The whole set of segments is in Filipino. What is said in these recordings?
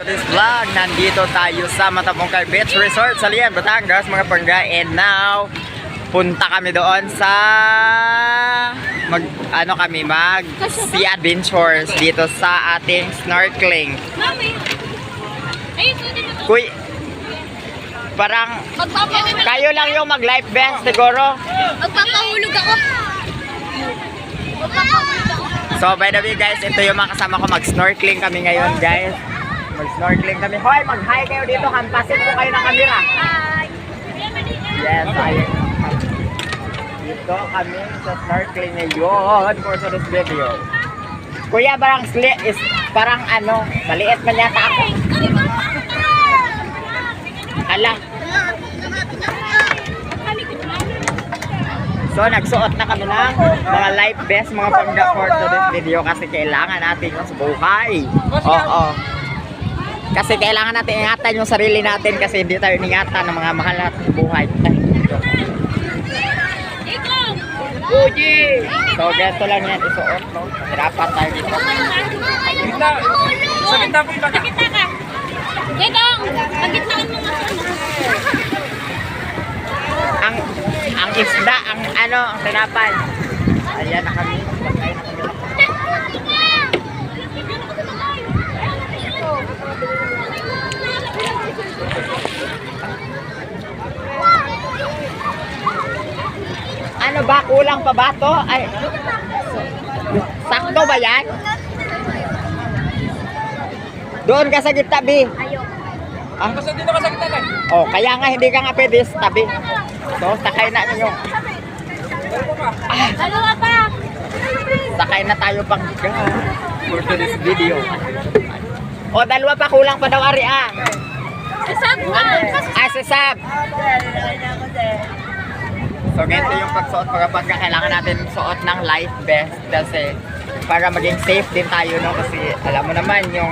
This vlog, nandito tayo sa Matapongkay Beach Resort sa Lian, Batangas mga pangga. And now, punta kami doon sa mag sea adventures dito sa ating snorkeling. Kuy, parang kayo lang yung mag life vest siguro. Magpapahulog ako. So by the way guys, ito yung mga kasama ko, mag snorkeling kami ngayon guys. Mag-snorkeling kami. Hoy, mag-hi kayo dito. Hampasin po kayo ng camera. Hi! Yes, ayun. Dito kami sa snorkeling ngayon for today's video. Kuya, parang ano, maliit man yata ako. Ala. So, nagsuot na kami ng mga life vest, mga pangga for today's video kasi kailangan natin yung sa buhay. Oo. Kasi kailangan natin ingatan yung sarili natin kasi hindi tayo ingatan ng mga mahal natin buhay. Uji! So, ganito lang yan isuot, no? Hirapan tayo dito. Sa gitna po yung baka. Sa gitna ka. Dekong! Sa gitna mo nga. Ang isda, ang tinapan. Ayan na kami. Ano ba? Kulang pa ba to? Ay, sakto ba yan? Doon ka sa gitna, B. Ah? Kasi dito ka sa gitna lang. Oh, kaya nga hindi ka nga pwede sa tabi. So, sakay na ninyo. Dalawa pa! Sakay na tayo pang for today's video. O, dalawa pa, kulang pa daw, Ari, ah. Sasab mo! Sasab. So, ganito yung pagsuot kapag kailangan natin suot ng life vest kasi para maging safe din tayo, no? Kasi alam mo naman yung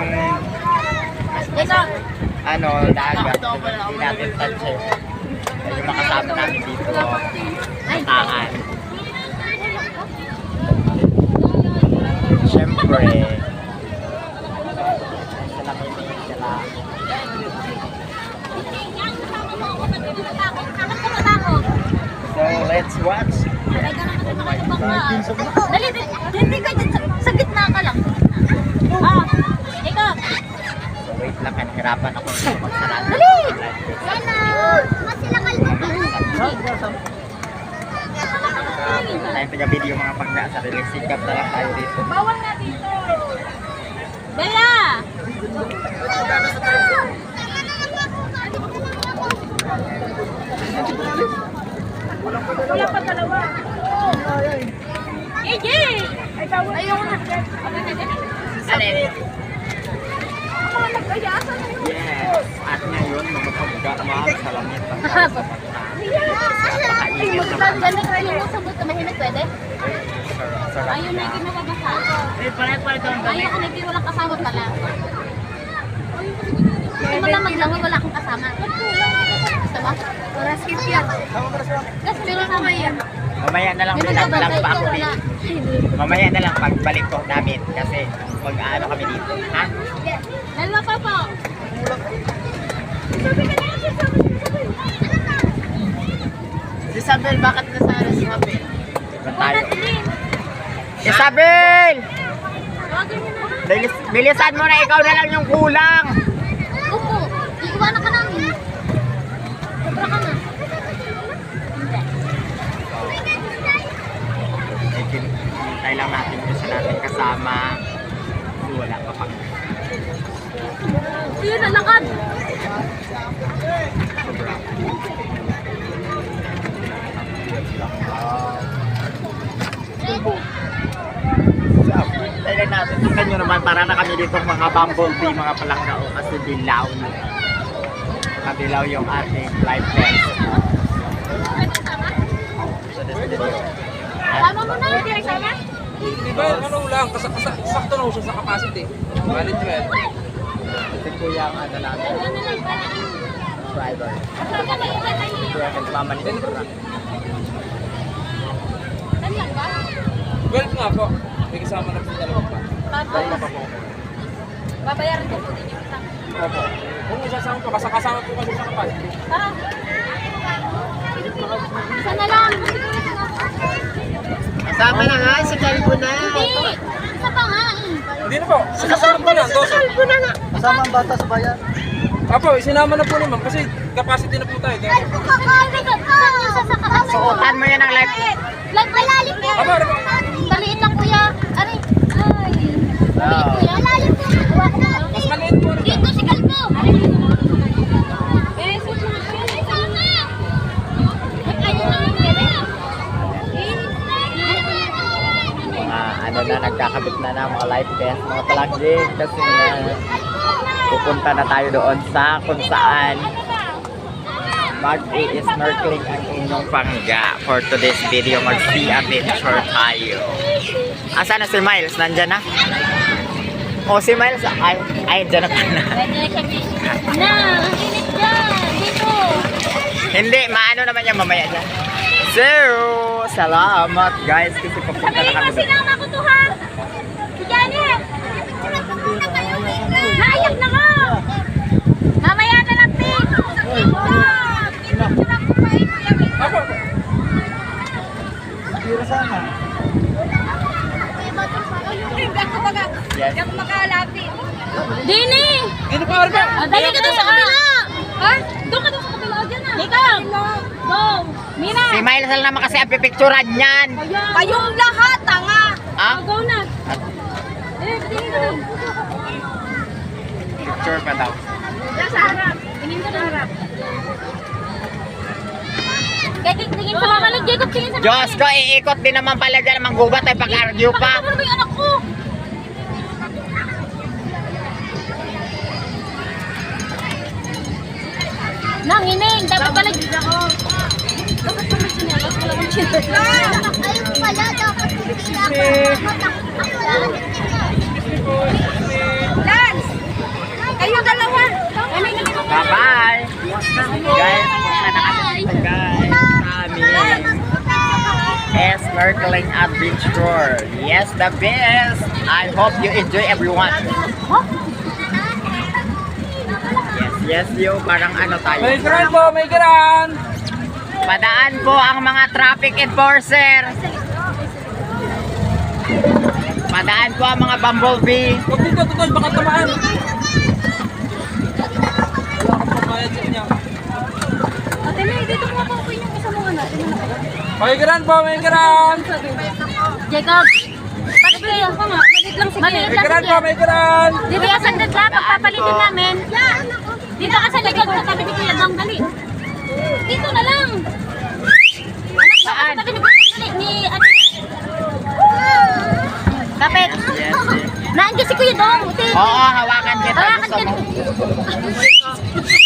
dagat, hindi natin touch eh. Yung makasama namin dito, mataan. Siyempre, so, let's watch. Dali, hindi ka dyan. Sa gitna ka lang. Ah, ikaw. So, wait lang, kanihirapan ako magsarado. Dali! Sana! Masilangal mo pa. Tayo taga-video mga pangga sa release. Sikap na lang tayo dito. Bawal na dito. Bella! Wala pa dalawa. EJ! Ayaw na. Alin? Ako nag-ayasan na yun. Yes! At ngayon, mga pangga, mga salamit. Yung sabot na mahinag pwede? Ayaw na yung kinababasa. Ayaw ko na yung walang kasama pala. Gusto mo lang maglangoy, wala akong kasama. Gusto mo? Para skip yan. Pero mamaya. Mamaya na lang, vlog pa ako dito. Mamaya na lang pagbalik ko namin kasi mag-ano kami dito. Ha? Dalawa pa po. Isabel, bakit nasara si Mabel? Tayo. Isabel! Bilisan mo na, ikaw na lang yung kulang. Opo, iiwanan ka namin. Sobra ka na. Hintay lang natin yung isa natin kasama. Wala pa pa. Ayun, nalakad. Tignan natin. Tignan nyo naman, para na kami dito mga bumblebee, mga palanggao kasi dilaw na. Dilaw yung ating life vest. So this video. Tama mo na. Hindi ay sama? Diba, ano lang, sakto lang siya sa capacity. Valid 12. Ito po yung namin. Driver. Kaya nagmamalit yung truck. Saan lang ba? 12 nga po. May kasama na po dalawa pa. Babayaran ko po din yung isang. Opo. Kung isasama po, kasama po kasi sa capacity. Tara. Isa na lang. Kasama na nga, si Calvo na. Hindi. Isa pa nga eh. Hindi na po. Kasunod po lang, 12. Kasama ang bata sa bayan. Apo, isinama na po ni ma'am kasi capacity na po tayo. Suotan mo yan ang life. Malalim po. Apo, apo. Maliit lang kuya. Aray. Ay. Maliit kuya. Malalim po. Mas maliit po rin. Dito si Kalbo. Eh, susunod ko yun. Sana. Ayaw na yung bebe. Ano na, nagkakabit na ng mga life vest, mga talagdig. Kasi pupunta na tayo doon sa kung saan mag-i-snorkeling ang inyong pangga. For today's video, mag-sea adventure tayo. Asa na si Miles? Nandyan na? O si Miles? Ay, dyan na pala. Na, ang init dyan. Dito. Hindi, maano naman yan mamaya dyan. So, salamat guys kasi papunta na Sabihin mo, kami doon. sinama ko to ha. Si Janet. Naiyak na ko. Mamaya na lang, Pete. Apo, apo. Yes. Dini! Dito po, Arba. Dali ka doon sa kabila! Ha? Doon ka doon sa kabila. Diyan na. Ikaw! Go! Mina! Si Miles lang naman kasi ang pipicturan niyan. Kayong lahat, tanga! Ah? Go na! Eh, tingin ka doon. Picture pa daw. Diyan sa harap. Tingin ka doon. Harap. Tingin sa mga lag, Jacob, tingin sa mga Diyos ko, iikot din naman pala dyan. Manggubat ay pag-argue pa. Pakita mo naman yung anak ko! Nangining, dapat pala ako. Dapat pala sinelas, wala kang sinelas. Ayun pala, dapat Lance! Kayo dalawa! Bye-bye. Guys, punta na kami dito guys. Snorkeling adventure. Yes, the best. I hope you enjoy everyone. Yes, you. Parang ano tayo. May gran po, may gran. Padaan po ang mga traffic enforcer. Padaan po ang mga bumblebee. Huwag dito, tutol, baka tamaan. Wala akong pagbayad sa inyo. Ate May, dito mo ako yung isa mo natin. May gran po, may gran. Jacob! Pati ako nga, maliit lang sige. Maliit May lang gran po, sige. may gran. Dito ka saglit lang, pagpapalitin namin. Dito ka sa likod sa tabi ni Kuya Dong, dali. Dito na lang. Anak, Saan? sa tabi ni Kuya Dong, dali. Ni, ano. Kapit. Yes, Naandiyan si Kuya Dong. Oo, hawakan kita. Hawakan Gusto ka. mo?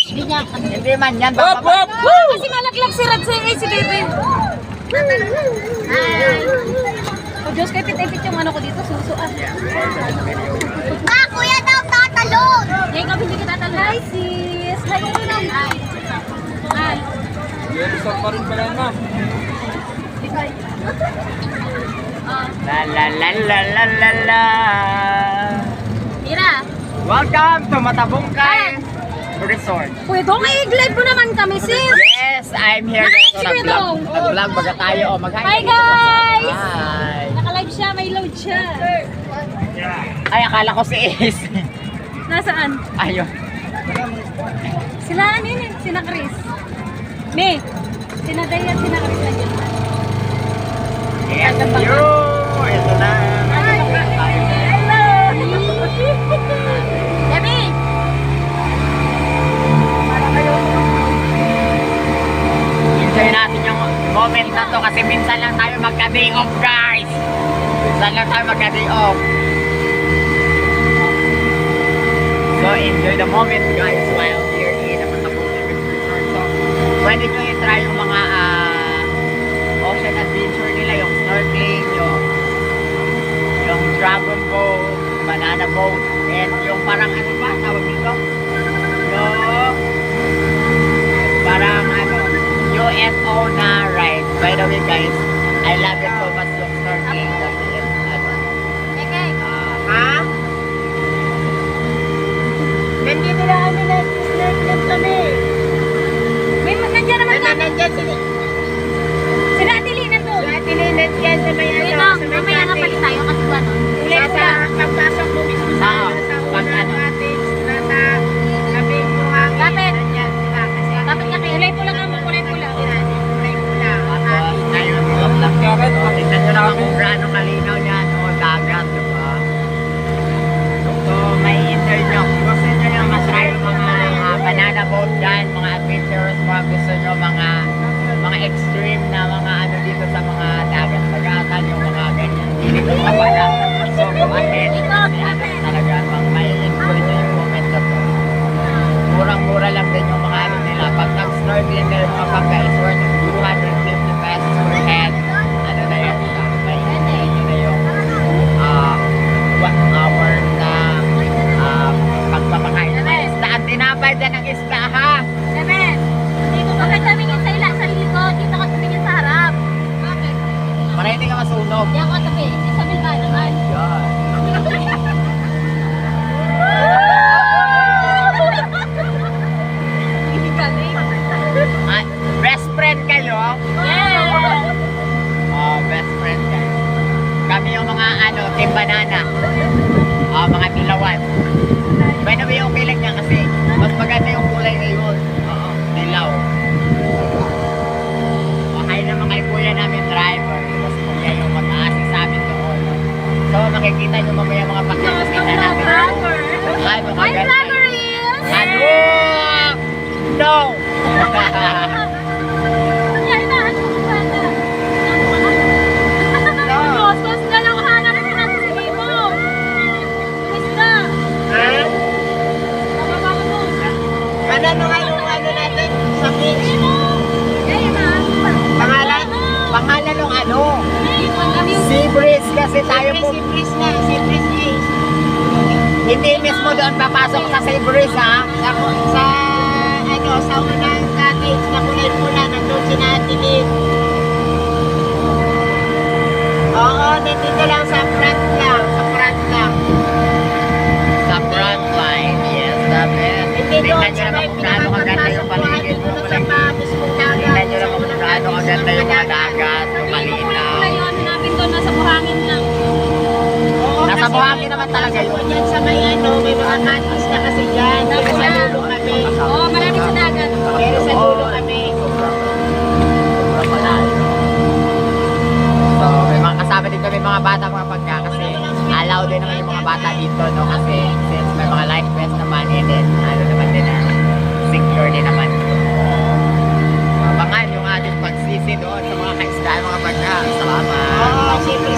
Hindi niya. Hindi man yan. Hop, hop. Woo! Kasi malaglag si Rad si Bebe. Hi. O Diyos, kay pit-ipit yung ano ko dito, susuan. Kuya daw tatalon! Jacob, hindi kita tatalon. Hi, sis! Hi, Hi. Hi. Yung resort pa rin pala yan, ma'am. La la la la la la la. Mira! Welcome to Matabungkay Resort. Kuya Dong, i-live mo naman kami, sis! Yes, I'm here. Nakain si So, Kuya Dong. nag-vlog baga tayo. O, mag-hi. Hi, guys! Hi. Naka-live siya, may load siya. Ay, akala ko si Ace. Nasaan? Ayun. Sila ano yun eh? Sina Chris. Me! Sina Day at sina Chris na dyan. Yes, you. Ito na. Hello! Debbie! Enjoy natin yung moment na to kasi minsan lang tayo magka-day off, guys. Minsan lang tayo magka-day off. So, enjoy the moment, guys, while here in Matabungkay Resort. So, pwede nyo i-try yung mga ocean adventure nila, yung snorkeling, yung dragon boat, banana boat, and yung parang ano ba, tawag dito? Yung parang ano, UFO na ride. By the way, guys, I love it so much yung snorkeling kasi it's ano, Okay. ha? Hindi nila Sila Atilinan doon. Atilinan yan sa may Dito, ano, sa may mamaya nga palit tayo kasi ba no? Kulay sa pagpasok mo mismo sa unang cottage, nasa labing mo hangin. Dapat. Nandiyan sila kasi Dapat ka kulay pula ka mo, kulay pula. kulay pula. Tapos, ngayon, tingnan nyo naman kung gaano kalinaw yan, o dagat, di ba? So, may enjoy nyo. Kung gusto nyo lang matry yung mga banana boat dyan, mga adventurous, mga gusto nyo, mga extreme na mga ano dito sa mga dagat, pagkatan, yung mga ganyan, hindi ko mapala. So, go ahead. Kasi ano, talaga, may enjoy nyo yung moment na to. Murang-mura lang din yung mga ano nila. Pag nag-snorkeling kayo mga pagka is worth 250 pesos per head. Ano na yun? May enjoy nyo na yung 1 hour na pagpapakain na ng isda. At tinapay dyan ang isda, ha? Seven. Dito ka tumingin sa ila, sa likod. Dito ka tumingin sa harap. Bakit? Para hindi ka masunog. Diyan ka tabi. Sa bilba naman. Yan. Ah, best friend kayo? Yeah. Oh, best friend kayo. Kami yung mga ano, team banana. Mga dilawan. By the way, okay lang yan kasi mas maganda yung kulay ngayon. Oo, dilaw. Okay naman kay kuya namin driver. Kasi kuya yung mag-aasik sa amin doon. So, makikita nyo mamaya mga pakikita namin. Ay, mga Hi, ganda. vloggeries! Ano? No! Kaya inahan ko kung bata. Sos na lang hanap ko na sa mo. Isda. Bababa mo doon. Ano nga yung ano natin sa beach? Kaya na. Pangalan? Pangalan ng ano? Kami yung Sea breeze kasi tayo po. Sipris na, sipris is. Hindi mismo doon papasok sa sea breeze, ha? Sa ano, sa unang cottage na kulay pula, nandun si Natilin. Oo, nandito lang sa front lang, sa front lang. Sa front line, yes, dapat. Hindi doon Tingnan nyo sa naman may kung gaano kaganda yung paligid mo. dito sa mismong dagat. Tingnan nyo naman kung gaano kaganda yung mga dagat, yung malinaw. kulay yun. Hanapin doon. Nasa buhangin lang. Oo, Nasa kasi buhangin naman talaga yun. Diyan sa may ano, may mga cottage na kasi dyan. Pero sa dulo kami. Oo, marami sa dagat. Pero sa dulo kami. Sobrang malayo. So, may mga kasama dito, may mga bata mga pagka kasi allow din naman yung mga bata dito, no? Kasi since may mga life vest naman, and then ano naman din na secure din naman. Abangan yung ating pagsisi doon sa mga kaisdaan mga pagka. Salamat. Oo, siyempre